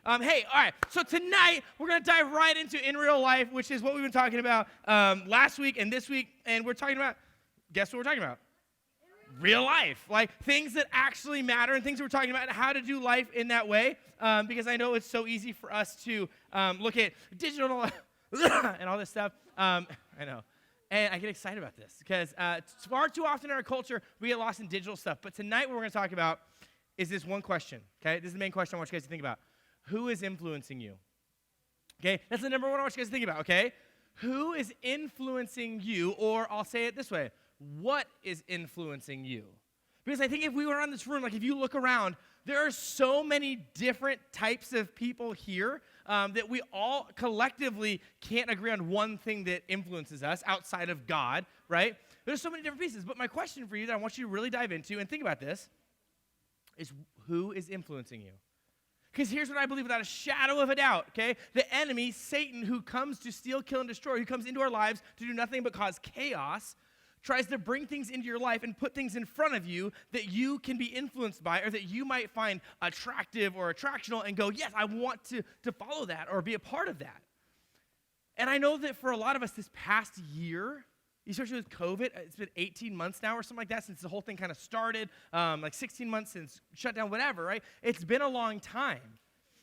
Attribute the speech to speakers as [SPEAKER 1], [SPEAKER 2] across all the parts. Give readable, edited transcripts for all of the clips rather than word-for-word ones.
[SPEAKER 1] Hey, all right, so tonight we're going to dive right into in real life, which is what we've been talking about last week and this week, and we're talking about, guess what we're talking about? Real life, like things that actually matter and things that we're talking about and how to do life in that way, because I know it's so easy for us to look at digital and all this stuff. I know. And I get excited about this because far too often in our culture, we get lost in digital stuff. But tonight what we're going to talk about is this one question, okay? This is the main question I want you guys to think about. Who is influencing you? Okay? That's the number one I want you guys to think about, okay? Who is influencing you? Or I'll say it this way. What is influencing you? Because I think if we were in this room, like if you look around, there are so many different types of people here that we all collectively can't agree on one thing that influences us outside of God, right? There's so many different pieces. But my question for you that I want you to really dive into and think about this is who is influencing you? Because here's what I believe without a shadow of a doubt, okay? The enemy, Satan, who comes to steal, kill, and destroy, who comes into our lives to do nothing but cause chaos, tries to bring things into your life and put things in front of you that you can be influenced by or that you might find attractive or attractional and go, yes, I want to follow that or be a part of that. And I know that for a lot of us this past year, especially with COVID, it's been 18 months now or something like that since the whole thing kind of started, like 16 months since shutdown, whatever, right? It's been a long time.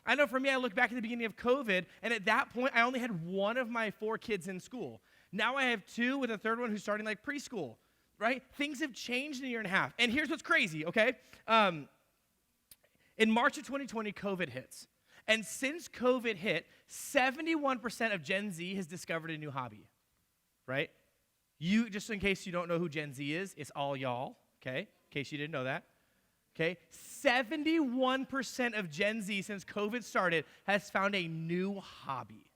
[SPEAKER 1] I know for me, I look back at the beginning of COVID, and at that point, I only had one of my 4 kids in school. Now I have 2 with a third one who's starting like preschool, right? Things have changed in a year and a half. And here's what's crazy, okay? In March of 2020, COVID hits. And since COVID hit, 71% of Gen Z has discovered a new hobby, right? You, just in case you don't know who Gen Z is, it's all y'all, okay? In case you didn't know that, okay? 71% of Gen Z since COVID started has found a new hobby,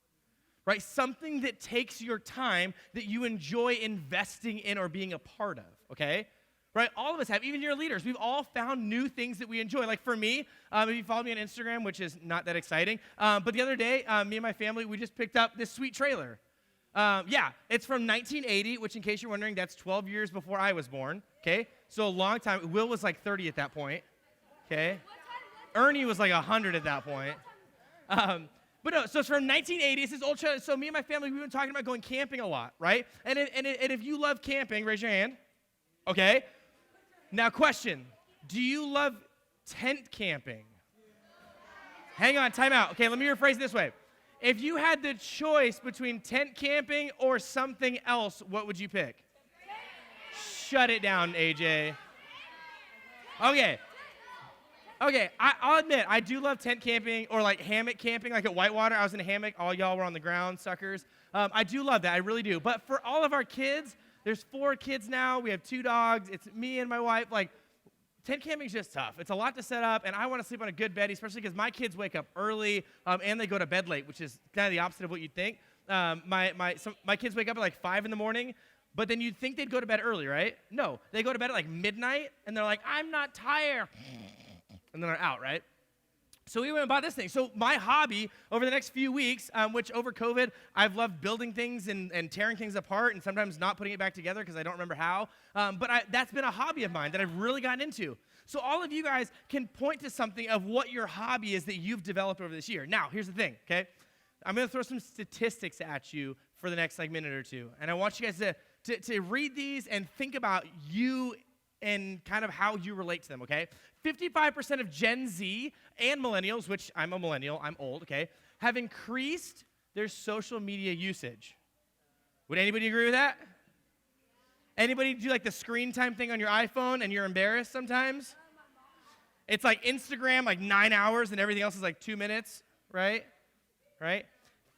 [SPEAKER 1] right? Something that takes your time that you enjoy investing in or being a part of, okay? Right? All of us have, even your leaders. We've all found new things that we enjoy. Like for me, if you follow me on Instagram, which is not that exciting, but the other day, me and my family, we just picked up this sweet trailer. Yeah, it's from 1980, which in case you're wondering, that's 12 years before I was born, okay? So a long time. Will was like 30 at that point, okay? Ernie was like 100 at that point. But no, so it's from 1980. It's this old trailer. So me and my family, we've been talking about going camping a lot, right? And if you love camping, raise your hand, okay? Now question, do you love tent camping? Hang on, time out. Okay, let me rephrase it this way. If you had the choice between tent camping or something else, what would you pick? Shut it down, AJ. Okay, I'll admit, I do love tent camping or like hammock camping, like at Whitewater. I was in a hammock. All y'all were on the ground, suckers. I do love that. I really do. But for all of our kids, there's 4 kids now. We have 2 dogs. It's me and my wife. Like, tent camping is just tough. It's a lot to set up, and I want to sleep on a good bed, especially because my kids wake up early and they go to bed late, which is kind of the opposite of what you'd think. My kids wake up at like 5 in the morning, but then you'd think they'd go to bed early, right? No, they go to bed at like midnight, and they're like, I'm not tired. And then they're out, right? So we went and bought this thing. So my hobby over the next few weeks, which over COVID, I've loved building things and tearing things apart and sometimes not putting it back together because I don't remember how. But that's been a hobby of mine that I've really gotten into. So all of you guys can point to something of what your hobby is that you've developed over this year. Now, here's the thing, okay? I'm going to throw some statistics at you for the next like minute or two. And I want you guys to read these and think about you and kind of how you relate to them, okay? 55% of Gen Z and millennials, which I'm a millennial, I'm old, okay, have increased their social media usage. Would anybody agree with that? Anybody do like the screen time thing on your iPhone and you're embarrassed sometimes? It's like Instagram, like 9 hours, and everything else is like 2 minutes, right? Right?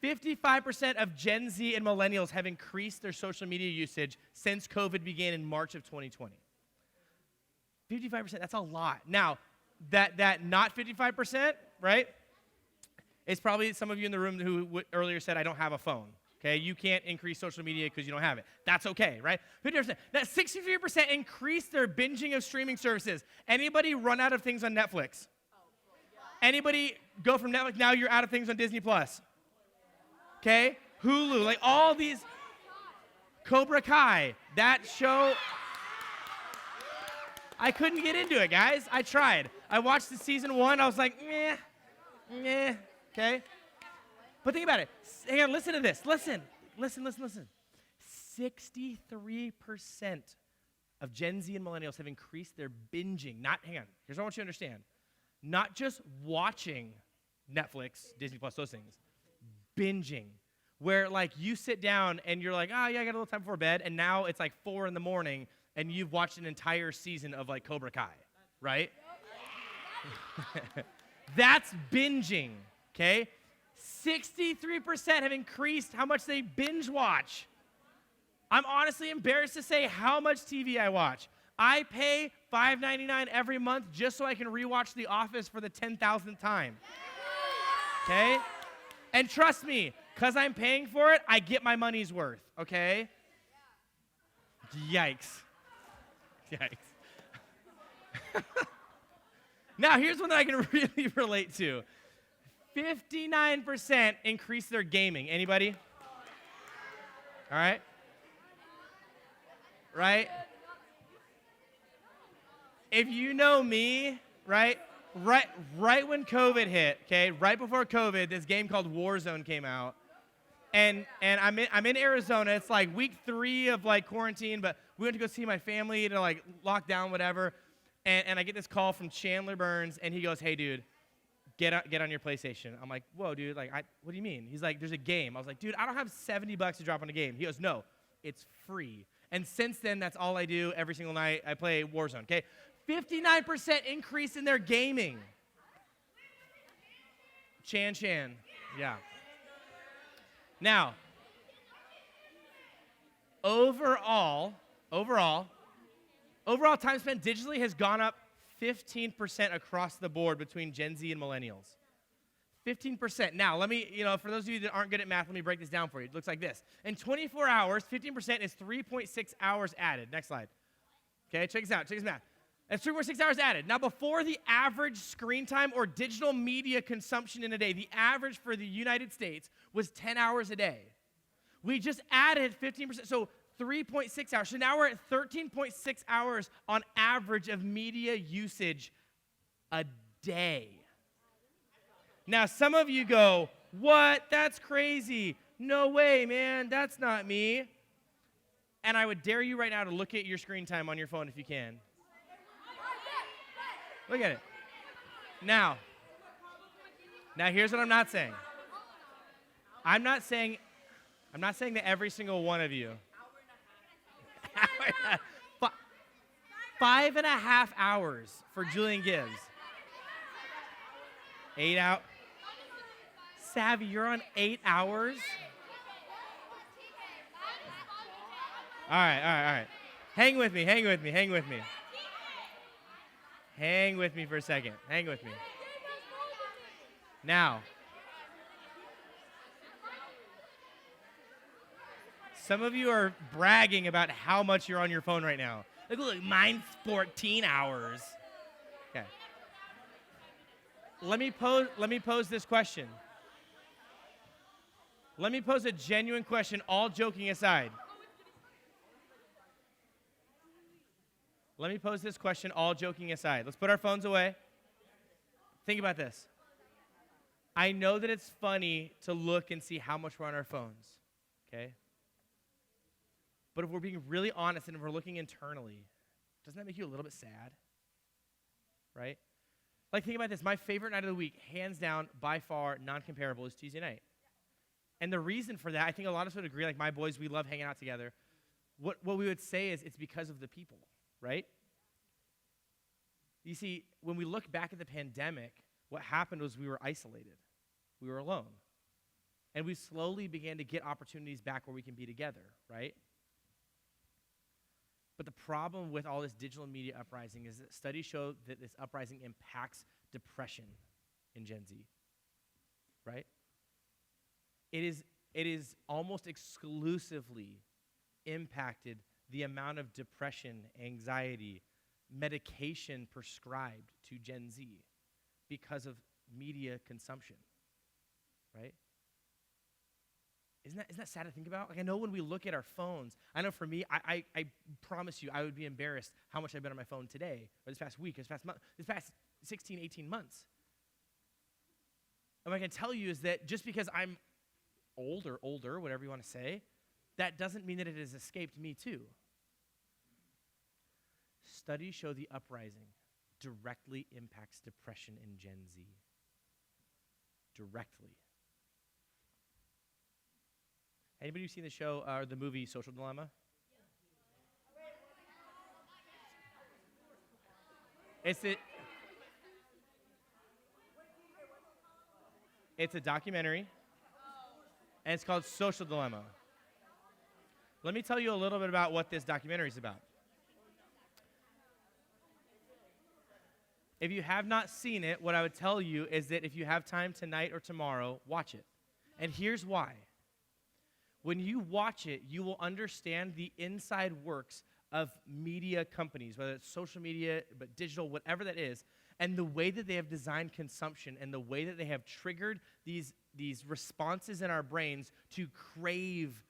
[SPEAKER 1] 55% of Gen Z and millennials have increased their social media usage since COVID began in March of 2020. 55%, that's a lot. Now, that not 55%, right, is probably some of you in the room who earlier said, I don't have a phone, okay? You can't increase social media because you don't have it. That's okay, right? 50%. That 63% increased their binging of streaming services. Anybody run out of things on Netflix? Anybody go from Netflix, now you're out of things on Disney+? Okay? Hulu, like all these. Cobra Kai, that show. I couldn't get into it, guys. I tried. I watched the season 1. I was like, meh. okay? But think about it. Hang on, listen to this. Listen. 63% of Gen Z and millennials have increased their binging. Here's what I want you to understand. Not just watching Netflix, Disney Plus, those things. Binging. Where like you sit down and you're like, oh yeah, I got a little time before bed, and now it's like 4 a.m. and you've watched an entire season of like Cobra Kai, right? That's binging, okay? 63% have increased how much they binge watch. I'm honestly embarrassed to say how much TV I watch. I pay $5.99 every month just so I can rewatch The Office for the 10,000th time. Okay? And trust me, because I'm paying for it, I get my money's worth, okay? Yikes. Now, here's one that I can really relate to. 59% increase their gaming. Anybody? All right? Right? If you know me, right when COVID hit, okay, right before COVID, this game called Warzone came out. And I'm in Arizona. It's like week 3 of like quarantine, but we went to go see my family to like lock down whatever. And I get this call from Chandler Burns, and he goes, "Hey, dude, get on your PlayStation." I'm like, "Whoa, dude, like, what do you mean?" He's like, "There's a game." I was like, "Dude, I don't have $70 to drop on a game." He goes, "No, it's free." And since then, that's all I do every single night. I play Warzone, okay? 59% increase in their gaming. Chan, yeah. Now, overall time spent digitally has gone up 15% across the board between Gen Z and millennials. 15%. Now, let me, for those of you that aren't good at math, let me break this down for you. It looks like this. In 24 hours, 15% is 3.6 hours added. Next slide. Okay, check this out. Check this math. That's 3.6 hours added. Now, before the average screen time or digital media consumption in a day, the average for the United States was 10 hours a day. We just added 15%, so 3.6 hours. So now we're at 13.6 hours on average of media usage a day. Now, some of you go, "What? That's crazy. No way, man. That's not me." And I would dare you right now to look at your screen time on your phone if you can. Look at it. Now here's what I'm not saying. I'm not saying that every single one of you. 5.5 hours for Julian Gibbs. 8 out. Savvy, you're on 8 hours? All right. Hang with me. Hang with me for a second. Hang with me. Now, some of you are bragging about how much you're on your phone right now. Look, mine's 14 hours. Okay. Let me pose this question. Let me pose a genuine question, all joking aside. Let me pose this question, all joking aside. Let's put our phones away. Think about this. I know that it's funny to look and see how much we're on our phones, okay? But if we're being really honest and if we're looking internally, doesn't that make you a little bit sad? Right? Like, think about this. My favorite night of the week, hands down, by far, non-comparable, is Tuesday night. And the reason for that, I think a lot of us would agree, like my boys, we love hanging out together. What we would say is it's because of the people, right? You see, when we look back at the pandemic, what happened was we were isolated. We were alone. And we slowly began to get opportunities back where we can be together, right? But the problem with all this digital media uprising is that studies show that this uprising impacts depression in Gen Z, right? It is almost exclusively impacted the amount of depression, anxiety, medication prescribed to Gen Z because of media consumption, right? Isn't that sad to think about? Like, I know when we look at our phones, I know for me, I promise you, I would be embarrassed how much I've been on my phone today, or this past week, this past month, this past 16, 18 months. what I can tell you is that just because I'm older, whatever you want to say, that doesn't mean that it has escaped me too. Studies show the uprising directly impacts depression in Gen Z. Directly. Anybody who's seen the show or the movie Social Dilemma? It's a documentary, and it's called Social Dilemma. Let me tell you a little bit about what this documentary is about. If you have not seen it, what I would tell you is that if you have time tonight or tomorrow, watch it. And here's why. When you watch it, you will understand the inside works of media companies, whether it's social media, but digital, whatever that is, and the way that they have designed consumption and the way that they have triggered these responses in our brains to crave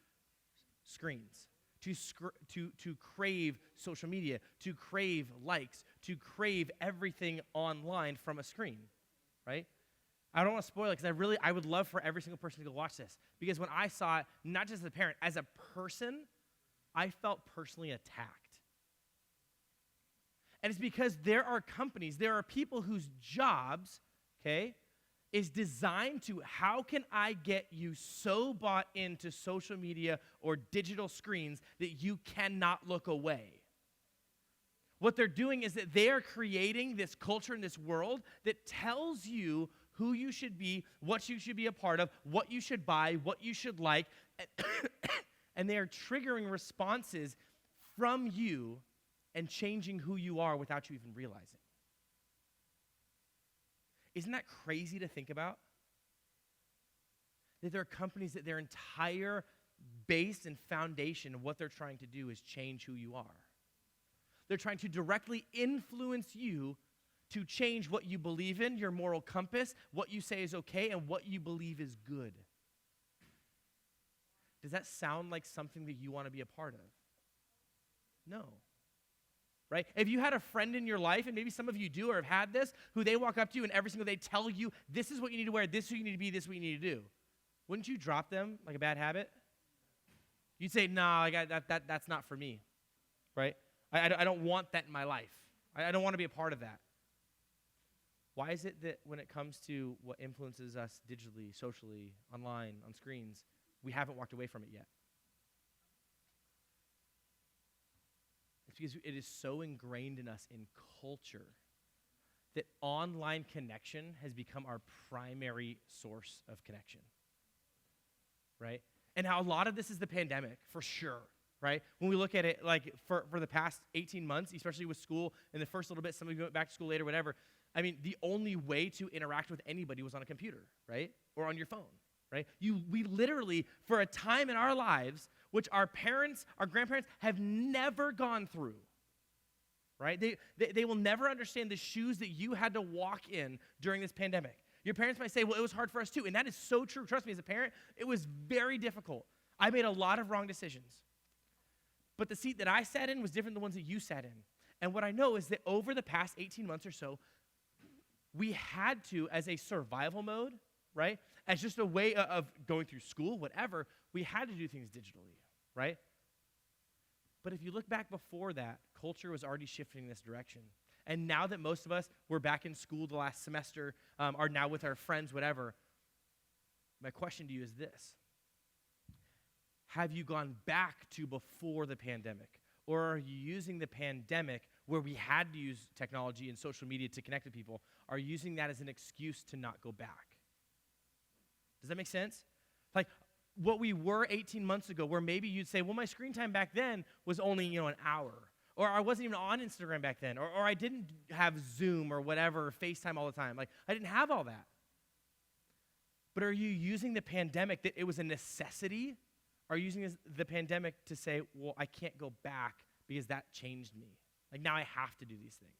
[SPEAKER 1] screens, to crave social media, to crave likes, to crave everything online from a screen, right? I don't want to spoil it because I would love for every single person to go watch this. Because when I saw it, not just as a parent, as a person, I felt personally attacked. And it's because there are companies, there are people whose jobs, okay, is designed to how can I get you so bought into social media or digital screens that you cannot look away. What they're doing is that they are creating this culture in this world that tells you who you should be, what you should be a part of, what you should buy, what you should like, and they are triggering responses from you and changing who you are without you even realizing. Isn't that crazy to think about? That there are companies that their entire base and foundation of what they're trying to do is change who you are. They're trying to directly influence you to change what you believe in, your moral compass, what you say is okay, and what you believe is good. Does that sound like something that you want to be a part of? No. Right? If you had a friend in your life, and maybe some of you do or have had this, who they walk up to you and every single day tell you, this is what you need to wear, this is who you need to be, this is what you need to do. Wouldn't you drop them like a bad habit? You'd say, no, that's not for me. Right? I don't want that in my life. I don't want to be a part of that. Why is it that when it comes to what influences us digitally, socially, online, on screens, we haven't walked away from it yet? It's because it is so ingrained in us in culture that online connection has become our primary source of connection, right? And how a lot of this is the pandemic, for sure, right? When we look at it, like for the past 18 months, especially with school, in the first little bit, some of you went back to school later, whatever, I mean, the only way to interact with anybody was on a computer, right? Or on your phone, right? We literally, for a time in our lives, which our parents, our grandparents have never gone through, right? They will never understand the shoes that you had to walk in during this pandemic. Your parents might say, well, it was hard for us too. And that is so true. Trust me, as a parent, it was very difficult. I made a lot of wrong decisions. But the seat that I sat in was different than the ones that you sat in. And what I know is that over the past 18 months or so, we had to, as a survival mode, right? As just a way of going through school, whatever, we had to do things digitally, right? But if you look back before that, culture was already shifting in this direction. And now that most of us were back in school the last semester, are now with our friends, whatever, my question to you is this. Have you gone back to before the pandemic? Or are you using the pandemic, where we had to use technology and social media to connect with people, are you using that as an excuse to not go back? Does that make sense? Like what we were 18 months ago, where maybe you'd say, well, my screen time back then was only, an hour. Or I wasn't even on Instagram back then. Or I didn't have Zoom or whatever, or FaceTime all the time. Like, I didn't have all that. But are you using the pandemic that it was a necessity? Are you using the pandemic to say, well, I can't go back because that changed me? Like, now I have to do these things.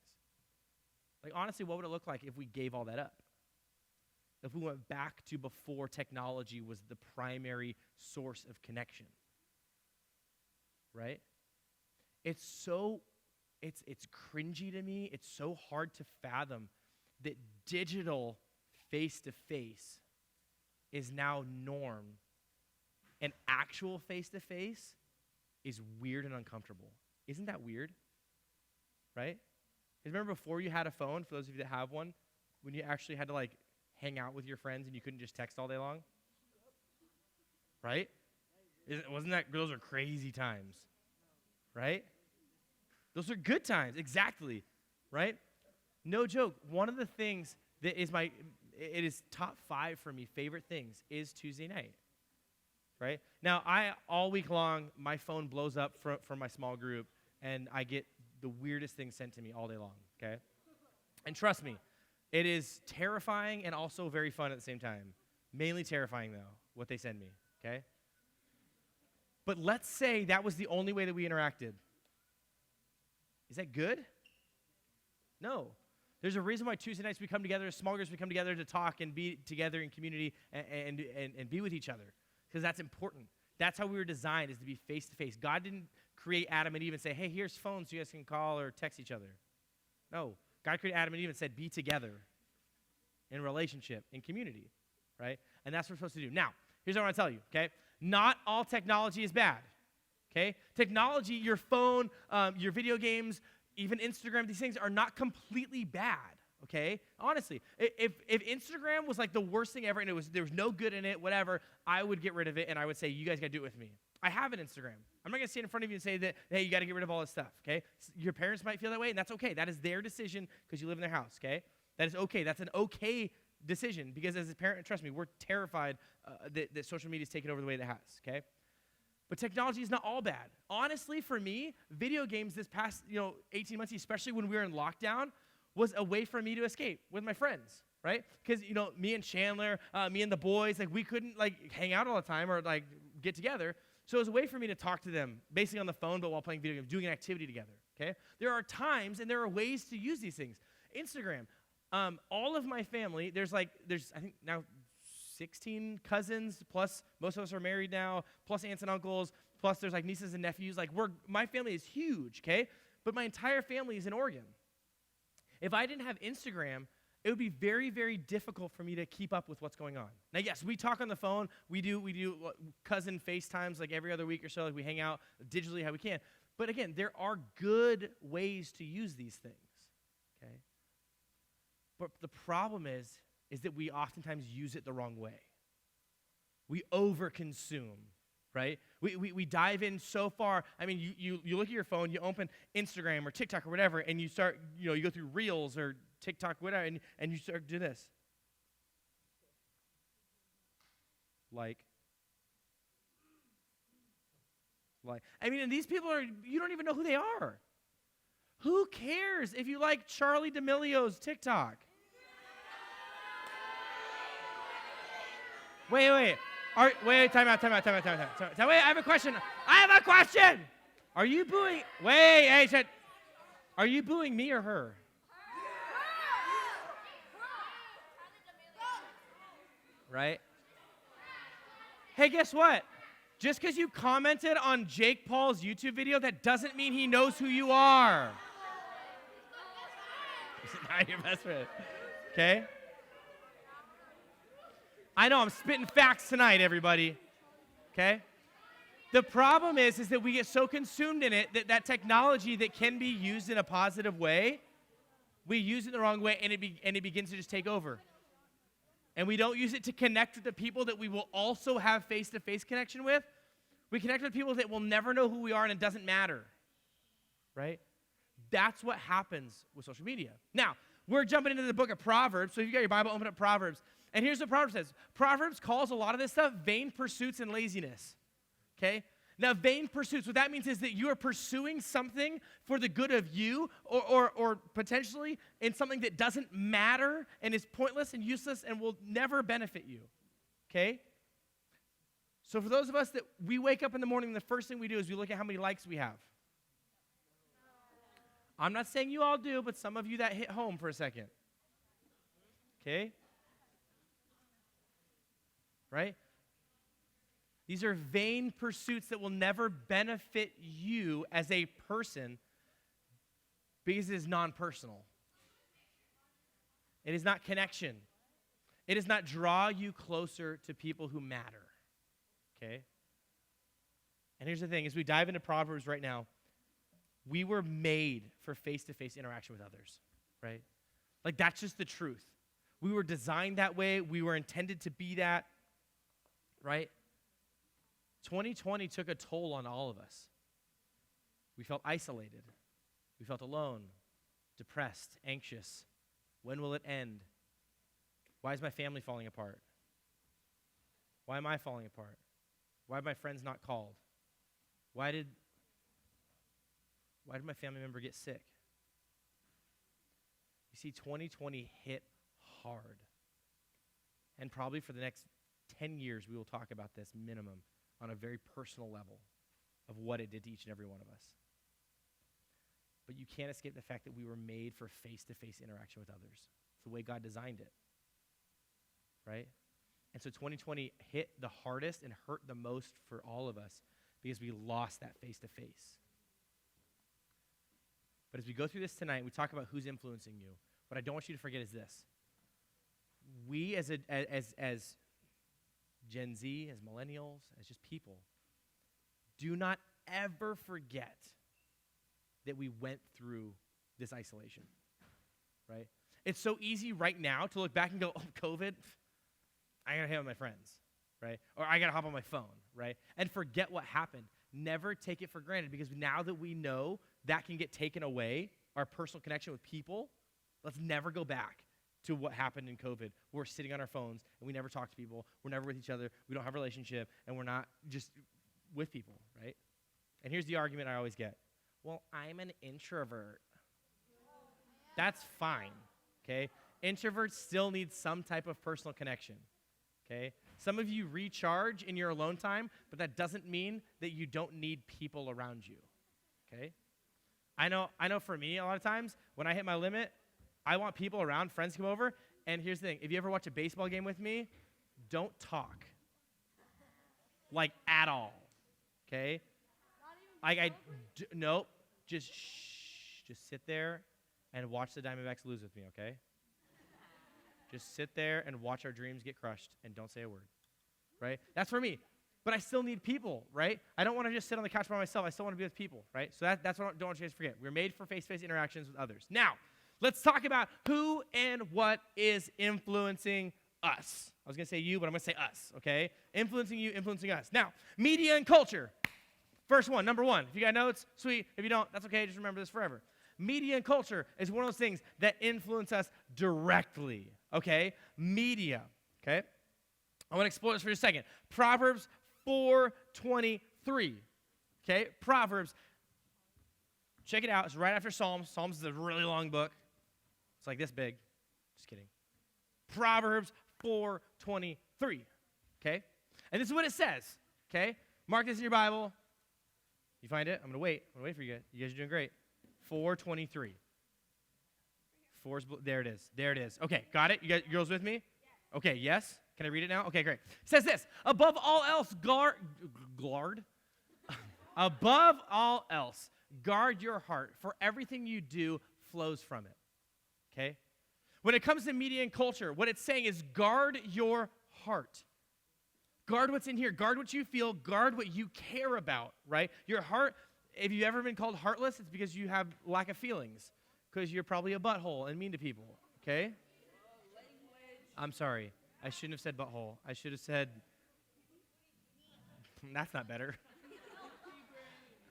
[SPEAKER 1] Like, honestly, what would it look like if we gave all that up? If we went back to before technology was the primary source of connection? Right? It's cringy to me. It's so hard to fathom that digital face-to-face is now norm. And actual face-to-face is weird and uncomfortable. Isn't that weird? Right? Because remember before you had a phone, for those of you that have one, when you actually had to like hang out with your friends and you couldn't just text all day long? Right? Wasn't that, those are crazy times. Right? Those are good times, exactly. Right? No joke. One of the things that is it is top 5 for me, favorite things, is Tuesday night. Right? Now, all week long, my phone blows up from my small group, and I get the weirdest things sent to me all day long, okay? And trust me, it is terrifying and also very fun at the same time. Mainly terrifying, though, what they send me, okay? But let's say that was the only way that we interacted. Is that good? No. There's a reason why Tuesday nights we come together, as small groups we come together to talk and be together in community and be with each other, because that's important. That's how we were designed, is to be face-to-face. God didn't create Adam and Eve and say, hey, here's phones so you guys can call or text each other. No. God created Adam and Eve and said, be together in relationship, in community, right? And that's what we're supposed to do. Now, here's what I want to tell you, okay? Not all technology is bad, okay? Technology, your phone, your video games, even Instagram, these things are not completely bad, okay? Honestly, if Instagram was like the worst thing ever and there was no good in it, whatever, I would get rid of it and I would say, you guys got to do it with me. I have an Instagram. I'm not going to stand in front of you and say that, hey, you got to get rid of all this stuff, okay? Your parents might feel that way, and that's okay. That is their decision because you live in their house, okay? That is okay. That's an okay decision because as a parent, trust me, we're terrified that social media is taking over the way that it has, okay? But technology is not all bad. Honestly, for me, video games this past 18 months, especially when we were in lockdown, was a way for me to escape with my friends, right? Because, me and Chandler, me and the boys, like we couldn't like hang out all the time or like get together. So it was a way for me to talk to them, basically on the phone, but while playing video games, doing an activity together, okay? There are times and there are ways to use these things. Instagram, all of my family, there's I think now 16 cousins, plus most of us are married now, plus aunts and uncles, plus there's like nieces and nephews. Like my family is huge, okay? But my entire family is in Oregon. If I didn't have Instagram, it would be very, very difficult for me to keep up with what's going on. Now, yes, we talk on the phone. We do cousin FaceTimes like every other week or so. Like we hang out digitally how we can. But again, there are good ways to use these things, okay? But the problem is that we oftentimes use it the wrong way. We overconsume, right? We dive in so far. I mean, you look at your phone, you open Instagram or TikTok or whatever, and you start, you go through Reels or TikTok, whatever, and you start to do this. I mean, and these people you don't even know who they are. Who cares if you like Charlie D'Amelio's TikTok? Wait, time out. Wait, I have a question. Are you booing, are you booing me or her? Right? Hey, guess what? Just because you commented on Jake Paul's YouTube video, that doesn't mean he knows who you are. Not your best friend. Okay? I know, I'm spitting facts tonight, everybody. Okay? The problem is that we get so consumed in it that technology that can be used in a positive way, we use it the wrong way, and it begins to just take over. And we don't use it to connect with the people that we will also have face-to-face connection with. We connect with people that will never know who we are, and it doesn't matter, right? That's what happens with social media. Now, we're jumping into the book of Proverbs, so if you got your Bible, open up Proverbs. And here's what Proverbs says. Proverbs calls a lot of this stuff vain pursuits and laziness, okay? Now, vain pursuits, what that means is that you are pursuing something for the good of you or potentially in something that doesn't matter and is pointless and useless and will never benefit you, okay? So for those of us that we wake up in the morning and the first thing we do is we look at how many likes we have. I'm not saying you all do, but some of you that hit home for a second, okay? Right? These are vain pursuits that will never benefit you as a person because it is non-personal. It is not connection. It does not draw you closer to people who matter, okay? And here's the thing, as we dive into Proverbs right now, we were made for face-to-face interaction with others, right? Like, that's just the truth. We were designed that way. We were intended to be that, right? 2020 took a toll on all of us. We felt isolated. We felt alone, depressed, anxious. When will it end? Why is my family falling apart? Why am I falling apart? Why have my friends not called? Why did my family member get sick? You see, 2020 hit hard. And probably for the next 10 years, we will talk about this minimum on a very personal level of what it did to each and every one of us. But you can't escape the fact that we were made for face-to-face interaction with others. It's the way God designed it, right? And so 2020 hit the hardest and hurt the most for all of us because we lost that face-to-face. But as we go through this tonight, we talk about who's influencing you. What I don't want you to forget is this. We as Gen Z, as millennials, as just people, do not ever forget that we went through this isolation, right? It's so easy right now to look back and go, oh, COVID, I got to hang out with my friends, right? Or I got to hop on my phone, right? And forget what happened. Never take it for granted, because now that we know that can get taken away, our personal connection with people, let's never go back to what happened in COVID. We're sitting on our phones, and we never talk to people. We're never with each other. We don't have a relationship, and we're not just with people, right? And here's the argument I always get. Well, I'm an introvert. That's fine, okay? Introverts still need some type of personal connection, okay? Some of you recharge in your alone time, but that doesn't mean that you don't need people around you, okay? I know for me, a lot of times, when I hit my limit, I want people around, friends come over, and here's the thing. If you ever watch a baseball game with me, don't talk. Like, at all, okay? Nope. Just shh. Just sit there and watch the Diamondbacks lose with me, okay? Just sit there and watch our dreams get crushed and don't say a word, right? That's for me. But I still need people, right? I don't want to just sit on the couch by myself. I still want to be with people, right? So that's what I don't want you guys to forget. We're made for face-to-face interactions with others. Now, let's talk about who and what is influencing us. I was going to say you, but I'm going to say us, okay? Influencing you, influencing us. Now, media and culture. First one, number one. If you got notes, sweet. If you don't, that's okay. Just remember this forever. Media and culture is one of those things that influence us directly, okay? Media, okay? I want to explore this for just a second. Proverbs 4:23, okay? Proverbs, check it out. It's right after Psalms. Psalms is a really long book. It's like this big. Just kidding. Proverbs 4:23, okay? And this is what it says, okay? Mark this in your Bible. You find it? I'm going to wait. I'm going to wait for you guys. You guys are doing great. 4:23. There it is. There it is. Okay, got it? You girls with me? Yes. Okay, yes? Can I read it now? Okay, great. It says this. Above all else, Above all else, guard your heart, for everything you do flows from it. Okay? When it comes to media and culture, what it's saying is guard your heart. Guard what's in here. Guard what you feel. Guard what you care about, right? Your heart, if you've ever been called heartless, it's because you have lack of feelings, because you're probably a butthole and mean to people, okay? I'm sorry. I shouldn't have said butthole. I should have said, that's not better.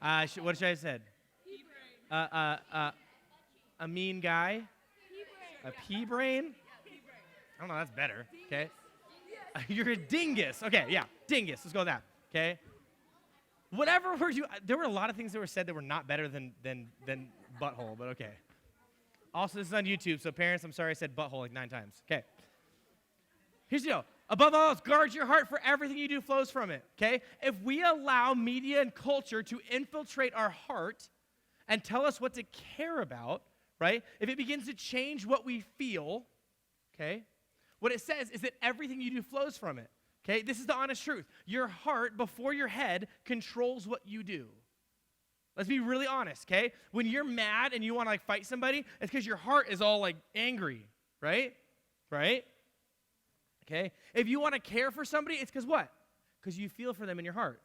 [SPEAKER 1] What should I have said? A mean guy? A pea brain? I don't know, that's better, okay? You're a dingus. Okay, yeah, dingus. Let's go with that, okay? Whatever word there were a lot of things that were said that were not better than butthole, but okay. Also, this is on YouTube, so parents, I'm sorry I said butthole like 9 times. Okay. Here's the deal. Above all else, guard your heart, for everything you do flows from it, okay? If we allow media and culture to infiltrate our heart and tell us what to care about, right? If it begins to change what we feel, okay? What it says is that everything you do flows from it, okay? This is the honest truth. Your heart, before your head, controls what you do. Let's be really honest, okay? When you're mad and you want to, like, fight somebody, it's because your heart is all, like, angry, right? Right? Okay? If you want to care for somebody, it's because what? Because you feel for them in your heart.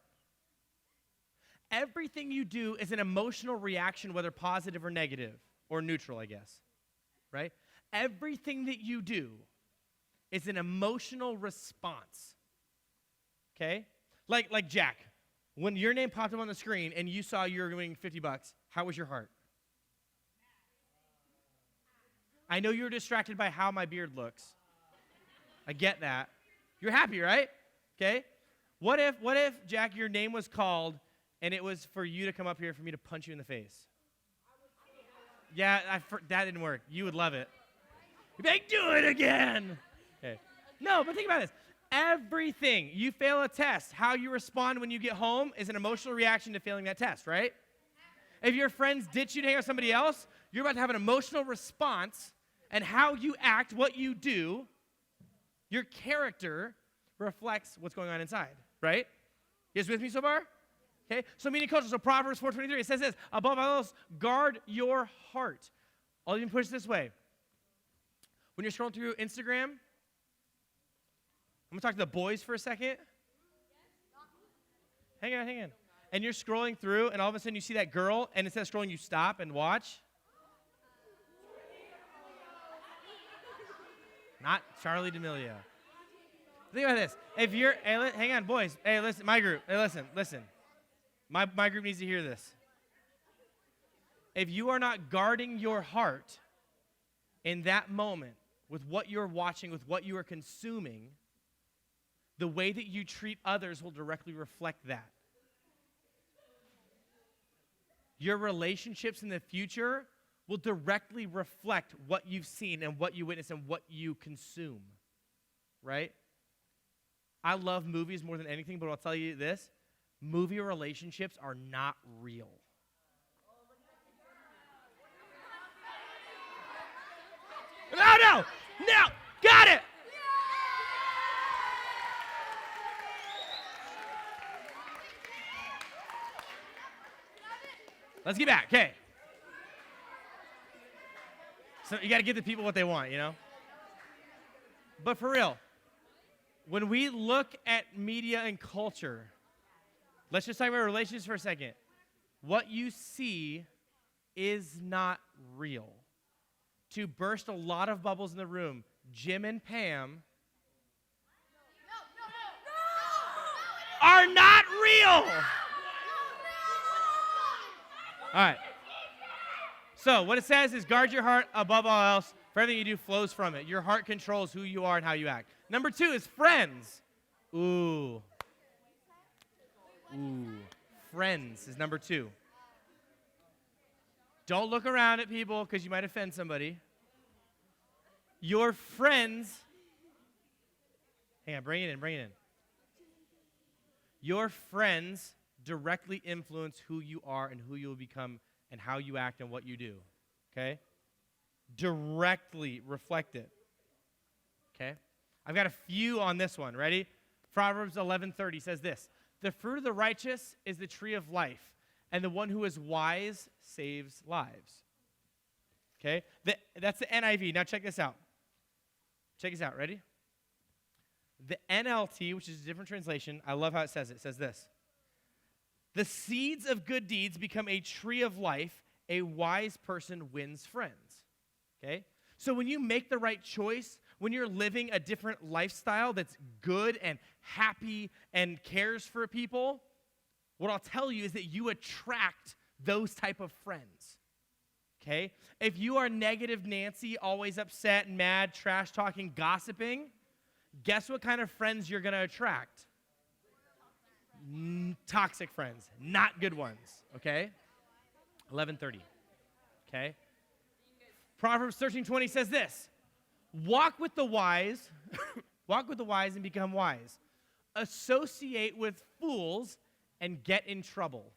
[SPEAKER 1] Everything you do is an emotional reaction, whether positive or negative, or neutral, I guess. Right? Everything that you do is an emotional response. Okay? Like Jack. When your name popped up on the screen and you saw you were winning $50, how was your heart? I know you were distracted by how my beard looks. I get that. You're happy, right? Okay? What if, Jack, your name was called and it was for you to come up here for me to punch you in the face? Yeah, that didn't work. You would love it. You'd be like, do it again. Okay. No, but think about this. Everything, you fail a test, how you respond when you get home is an emotional reaction to failing that test, right? If your friends ditch you to hang out with somebody else, you're about to have an emotional response, and how you act, what you do, your character reflects what's going on inside, right? You guys with me so far? Okay, so meaning culture. So Proverbs 4:23, it says this, above all else, guard your heart. I'll even push it this way. When you're scrolling through Instagram, I'm going to talk to the boys for a second. Hang on. And you're scrolling through, and all of a sudden you see that girl, and instead of scrolling, you stop and watch. Not Charlie D'Amelio. Think about this. If you're, hang on, boys. Hey, listen, my group. Hey, listen. My group needs to hear this. If you are not guarding your heart in that moment with what you're watching, with what you are consuming, the way that you treat others will directly reflect that. Your relationships in the future will directly reflect what you've seen and what you witness and what you consume, right? I love movies more than anything, but I'll tell you this. Movie relationships are not real. No, got it. Let's get back, okay. So you got to give the people what they want, you know? But for real, when we look at media and culture, let's just talk about relationships for a second. What you see is not real. To burst a lot of bubbles in the room, Jim and Pam are not real. All right. So what it says is guard your heart above all else, for everything you do flows from it. Your heart controls who you are and how you act. Number 2 is friends. Ooh. Friends is number 2. Don't look around at people because you might offend somebody. Your friends, hang on, bring it in. Your friends directly influence who you are and who you will become and how you act and what you do, okay? Directly reflect it, okay? I've got a few on this one. Ready? Proverbs 11:30 says this, the fruit of the righteous is the tree of life, and the one who is wise saves lives. Okay? That's the NIV. Now check this out. Ready? The NLT, which is a different translation, I love how it says it. It says this. The seeds of good deeds become a tree of life. A wise person wins friends. Okay? So when you make the right choice, when you're living a different lifestyle that's good and happy and cares for people, what I'll tell you is that you attract those type of friends. Okay? If you are negative Nancy, always upset, mad, trash talking, gossiping, guess what kind of friends you're going to attract? Toxic friends, not good ones, okay? 11:30, okay? Proverbs 13:20 says this, walk with the wise and become wise. Associate with fools and get in trouble.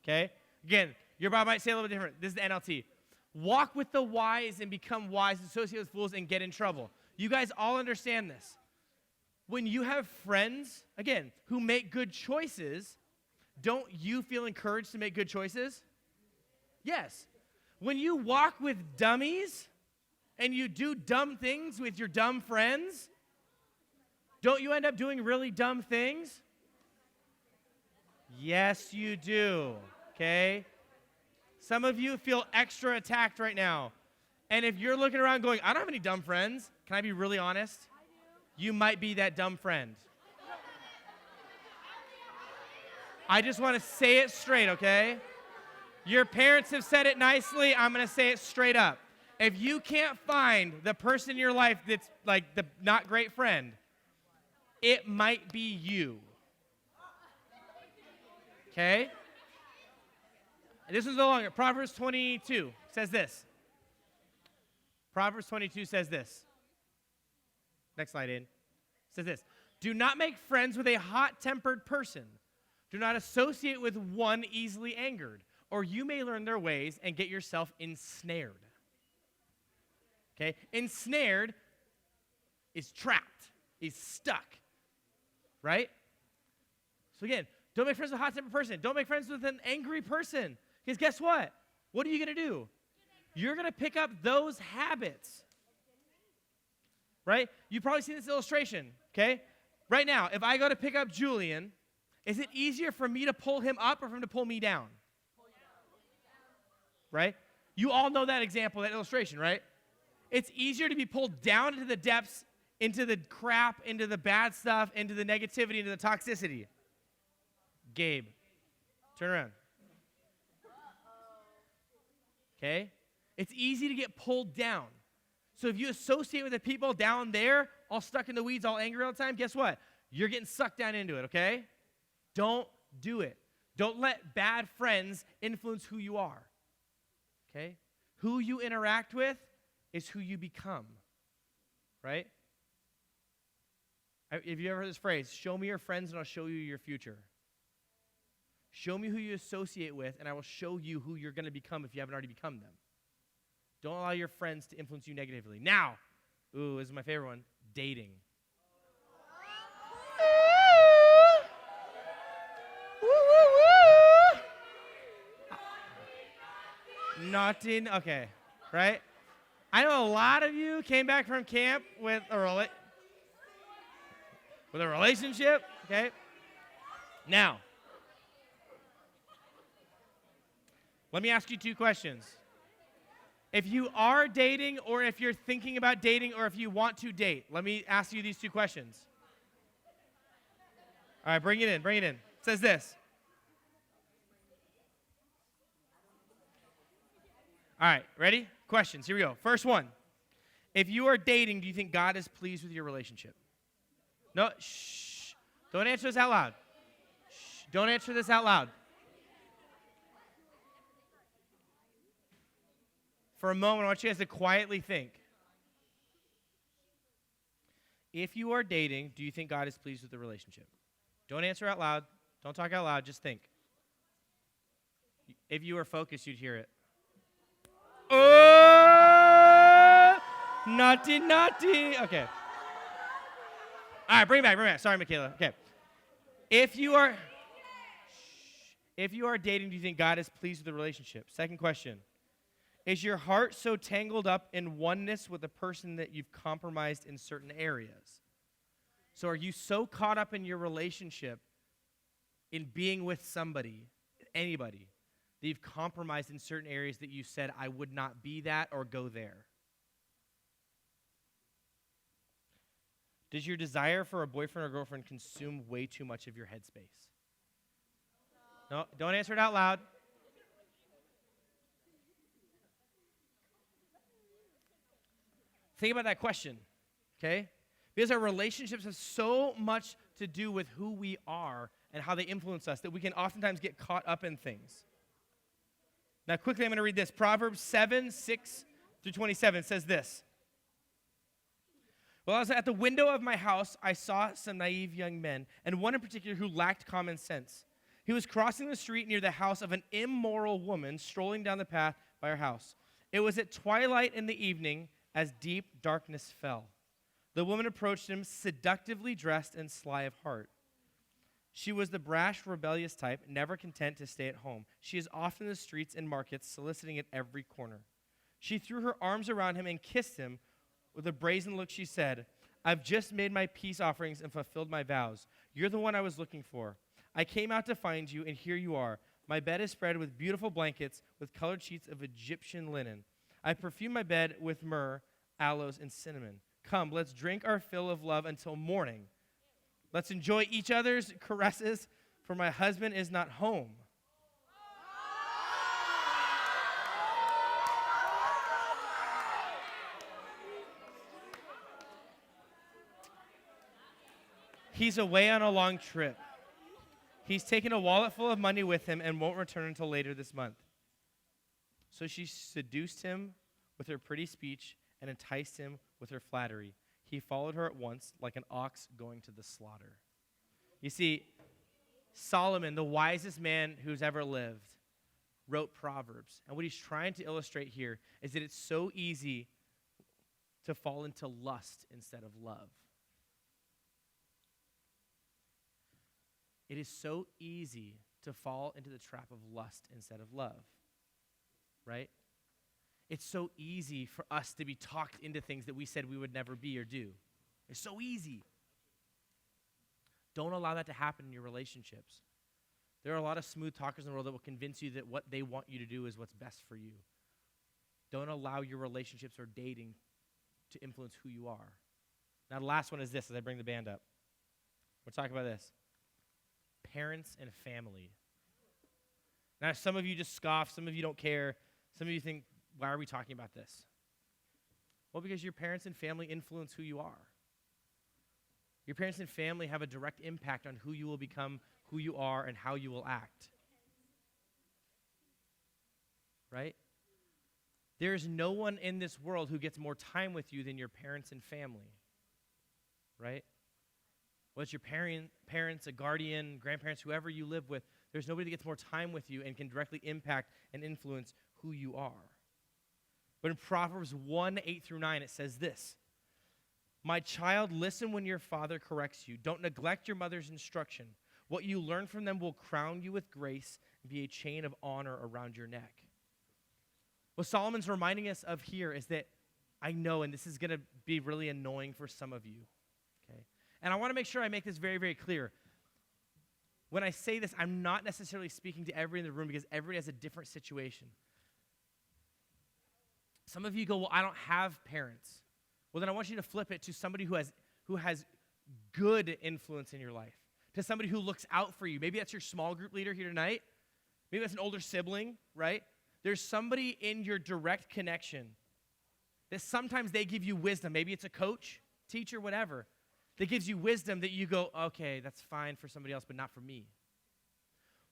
[SPEAKER 1] Okay? Again, your Bible might say a little bit different. This is the NLT. Walk with the wise and become wise. Associate with fools and get in trouble. You guys all understand this. When you have friends, again, who make good choices, don't you feel encouraged to make good choices? Yes. When you walk with dummies, and you do dumb things with your dumb friends, don't you end up doing really dumb things? Yes, you do, okay? Some of you feel extra attacked right now. And if you're looking around going, I don't have any dumb friends, can I be really honest? You might be that dumb friend. I just want to say it straight, okay? Your parents have said it nicely. I'm going to say it straight up. If you can't find the person in your life that's like the not great friend, it might be you. Okay? This is no longer. Proverbs 22 says this. Proverbs 22 says this. Next slide in. Says this. Do not make friends with a hot-tempered person. Do not associate with one easily angered, or you may learn their ways and get yourself ensnared. Okay? Ensnared is trapped, is stuck. Right? So again, don't make friends with a hot-tempered person. Don't make friends with an angry person. Because guess what? What are you going to do? You're going to pick up those habits. Right? You've probably seen this illustration. Okay? Right now, if I go to pick up Julian, is it easier for me to pull him up or for him to pull me down? Right? You all know that example, that illustration, right? It's easier to be pulled down into the depths, into the crap, into the bad stuff, into the negativity, into the toxicity. Gabe, turn around. Okay? It's easy to get pulled down. So if you associate with the people down there, all stuck in the weeds, all angry all the time, guess what? You're getting sucked down into it, okay? Don't do it. Don't let bad friends influence who you are. Okay? Who you interact with is who you become. Right? Have you ever heard this phrase? Show me your friends and I'll show you your future. Show me who you associate with and I will show you who you're going to become if you haven't already become them. Don't allow your friends to influence you negatively. Now, this is my favorite one, dating. Nothing, okay, right? I know a lot of you came back from camp with a relationship, okay? Now, let me ask you two questions. If you are dating or if you're thinking about dating or if you want to date, let me ask you these two questions. All right, bring it in. It says this. All right, ready? Questions, here we go. First one. If you are dating, do you think God is pleased with your relationship? No, shh. Don't answer this out loud. Shh. Don't answer this out loud. For a moment, I want you guys to quietly think. If you are dating, do you think God is pleased with the relationship? Don't answer out loud. Don't talk out loud. Just think. If you were focused, you'd hear it. Oh, naughty. Okay. All right, bring it back. Sorry, Michaela. Okay. If you are dating, do you think God is pleased with the relationship? Second question. Is your heart so tangled up in oneness with the person that you've compromised in certain areas? So are you so caught up in your relationship, in being with somebody, anybody, that you've compromised in certain areas that you said, I would not be that or go there? Does your desire for a boyfriend or girlfriend consume way too much of your headspace? No, don't answer it out loud. Think about that question, okay? Because our relationships have so much to do with who we are and how they influence us that we can oftentimes get caught up in things. Now, quickly, I'm going to read this. Proverbs 7:6-27 says this. While I was at the window of my house, I saw some naive young men, and one in particular who lacked common sense. He was crossing the street near the house of an immoral woman strolling down the path by her house. It was at twilight in the evening as deep darkness fell. The woman approached him, seductively dressed and sly of heart. She was the brash, rebellious type, never content to stay at home. She is often in the streets and markets, soliciting at every corner. She threw her arms around him and kissed him. With a brazen look, she said, I've just made my peace offerings and fulfilled my vows. You're the one I was looking for. I came out to find you, and here you are. My bed is spread with beautiful blankets with colored sheets of Egyptian linen. I perfume my bed with myrrh, aloes, and cinnamon. Come, let's drink our fill of love until morning. Let's enjoy each other's caresses, for my husband is not home. He's away on a long trip. He's taken a wallet full of money with him and won't return until later this month. So she seduced him with her pretty speech and enticed him with her flattery. He followed her at once like an ox going to the slaughter. You see, Solomon, the wisest man who's ever lived, wrote Proverbs. And what he's trying to illustrate here is that it's so easy to fall into lust instead of love. It is so easy to fall into the trap of lust instead of love, right? It's so easy for us to be talked into things that we said we would never be or do. It's so easy. Don't allow that to happen in your relationships. There are a lot of smooth talkers in the world that will convince you that what they want you to do is what's best for you. Don't allow your relationships or dating to influence who you are. Now, the last one is this, as I bring the band up. We're talking about this. Parents and family. Now, some of you just scoff. Some of you don't care. Some of you think, why are we talking about this? Well, because your parents and family influence who you are. Your parents and family have a direct impact on who you will become, who you are, and how you will act. Right? There is no one in this world who gets more time with you than your parents and family. Right? Whether it's your parents, a guardian, grandparents, whoever you live with, there's nobody that gets more time with you and can directly impact and influence who you are. But in Proverbs 1:8-9, it says this, My child, listen when your father corrects you. Don't neglect your mother's instruction. What you learn from them will crown you with grace and be a chain of honor around your neck. What Solomon's reminding us of here is that I know, and this is going to be really annoying for some of you, okay? And I want to make sure I make this very, very clear. When I say this, I'm not necessarily speaking to everybody in the room because everybody has a different situation. Some of you go, well, I don't have parents. Well, then I want you to flip it to somebody who has good influence in your life, to somebody who looks out for you. Maybe that's your small group leader here tonight. Maybe that's an older sibling, right? There's somebody in your direct connection that sometimes they give you wisdom. Maybe it's a coach, teacher, whatever, that gives you wisdom that you go, okay, that's fine for somebody else, but not for me.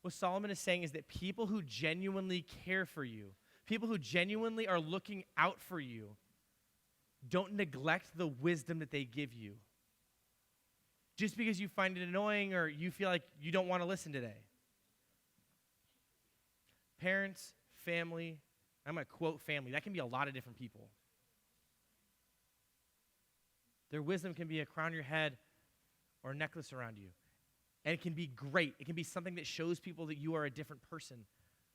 [SPEAKER 1] What Solomon is saying is that people who genuinely care for you, people who genuinely are looking out for you, don't neglect the wisdom that they give you. Just because you find it annoying or you feel like you don't want to listen today. Parents, family, I'm going to quote family. That can be a lot of different people. Their wisdom can be a crown on your head or a necklace around you. And it can be great. It can be something that shows people that you are a different person.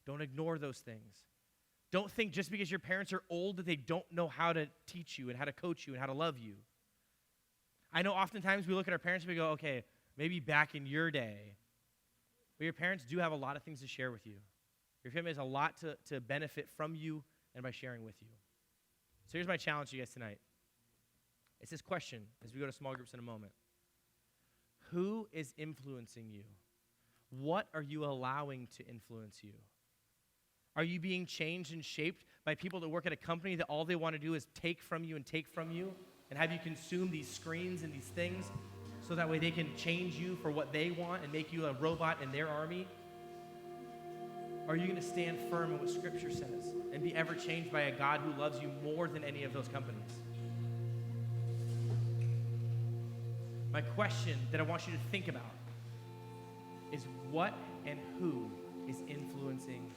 [SPEAKER 1] Don't ignore those things. Don't think just because your parents are old that they don't know how to teach you and how to coach you and how to love you. I know oftentimes we look at our parents and we go, okay, maybe back in your day. But your parents do have a lot of things to share with you. Your family has a lot to benefit from you and by sharing with you. So here's my challenge to you guys tonight. It's this question as we go to small groups in a moment. Who is influencing you? What are you allowing to influence you? Are you being changed and shaped by people that work at a company that all they want to do is take from you and have you consume these screens and these things so that way they can change you for what they want and make you a robot in their army? Or are you going to stand firm in what Scripture says and be ever changed by a God who loves you more than any of those companies? My question that I want you to think about is what and who is influencing